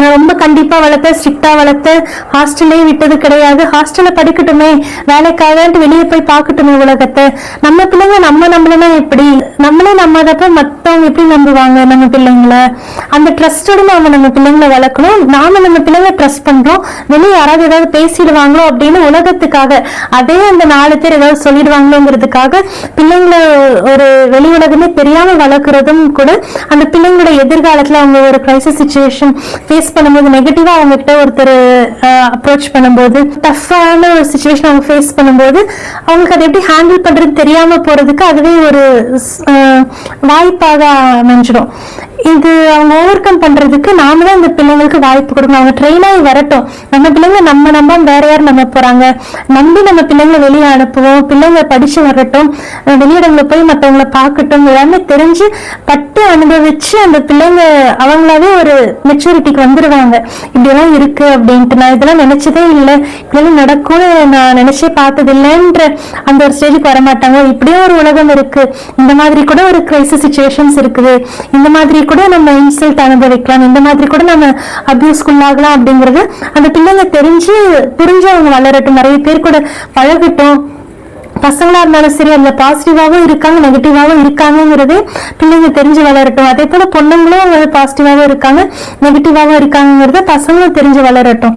ரொம்ப கண்டிப்பா வளர்த்த, ஸ்ட்ரிக்டா வளர்த்த, ஹாஸ்டல்லே விட்டது கிடையாது. ஹாஸ்டல்ல படிக்கட்டுமே, வேலைக்காக வெளியே போய் பார்க்கட்டுமே உலகத்தை. நம்ம பிள்ளைங்க நம்மளனா எப்படி, நம்மளே நம்பாதப்ப மத்தவங்க எப்படி நம்புவாங்க நம்ம பிள்ளைங்களை? அந்த ட்ரஸ்டோட நம்ம பிள்ளைங்களை வளர்க்கணும். நாம நம்ம பிள்ளைங்களை ட்ரஸ்ட் பண்றோம், வெளியே யாராவது ஏதாவது பேசிடுவாங்களோ அப்படின்னு உலகத்துக்காக, அதே அந்த 4 பேர் ஏதாவது சொல்லிடுவாங்களோங்கிறதுக்காக பிள்ளைங்களை ஒரு வெளி உலகமே தெரியாம வளர்க்கறதும் கூட அந்த பிள்ளைங்களோட எதிர்காலத்துல அவங்க ஒரு கிரைசிஸ் சிச்சுவேஷன் ஃபேஸ் பண்ணும்போது, நெகட்டிவா அவங்க கிட்ட ஒருத்தர் அப்ரோச் பண்ணும்போது, டஃப்பான ஒரு சிச்சுவேஷன் அவங்க ஃபேஸ் பண்ணும்போது அவங்களுக்கு அதை எப்படி ஹேண்டில் பண்றது தெரியாம போறதுக்கு அதுவே ஒரு வாய்ப்பாக அமைஞ்சிடும். இது அவங்க ஓவர் கம் பண்றதுக்கு நாம தான் இந்த பிள்ளைங்களுக்கு வாய்ப்பு கொடுக்கணும். அவங்க ட்ரெயின் ஆகி வரட்டும். நம்ம பிள்ளைங்க நம்ம வேற யாரும் நம்ப போறாங்க, நம்பி நம்ம பிள்ளைங்களை வெளியே அனுப்புவோம். பிள்ளைங்க படிச்சு வரட்டும், வெளியிடங்களை போய் மற்றவங்களை பார்க்கட்டும், எல்லாமே தெரிஞ்சு பட்டு அனுபவிச்சு அந்த பிள்ளைங்க அவங்களாவே ஒரு மெச்சூரிட்டிக்கு வந்துடுவாங்க. இப்படியெல்லாம் இருக்கு அப்படின்ட்டு. நான் இதெல்லாம் நினைச்சதே இல்லை, இதெல்லாம் நடக்கும்னு நான் நினைச்சே பார்த்தது இல்லைன்ற அந்த ஒரு ஸ்டேஜுக்கு வரமாட்டாங்க. இப்படியும் ஒரு உலகம் இருக்கு, இந்த மாதிரி கூட ஒரு கிரைசிஸ் சிச்சுவேஷன்ஸ் இருக்குது, இந்த மாதிரி கூட நம்ம இன்சல்ட் அனுபவிக்கலாம், இந்த மாதிரி கூட நம்ம அபியூஸ்குள்ளாகலாம் அப்படிங்கிறது அந்த பிள்ளைங்க புரிஞ்சு அவங்க வளரட்டும். நிறைய பேர் கூட பழகட்டும். பசங்களா இருந்தாலும் சரி, அதுல பாசிட்டிவாவும் இருக்காங்க, நெகட்டிவாவும் இருக்காங்கிறது பிள்ளைங்க தெரிஞ்சு வளரட்டும். அதே போல பொண்ணுங்களும் பாசிட்டிவாவும் இருக்காங்க, நெகட்டிவாவும் இருக்காங்கிறத பசங்களும் தெரிஞ்சு வளரட்டும்.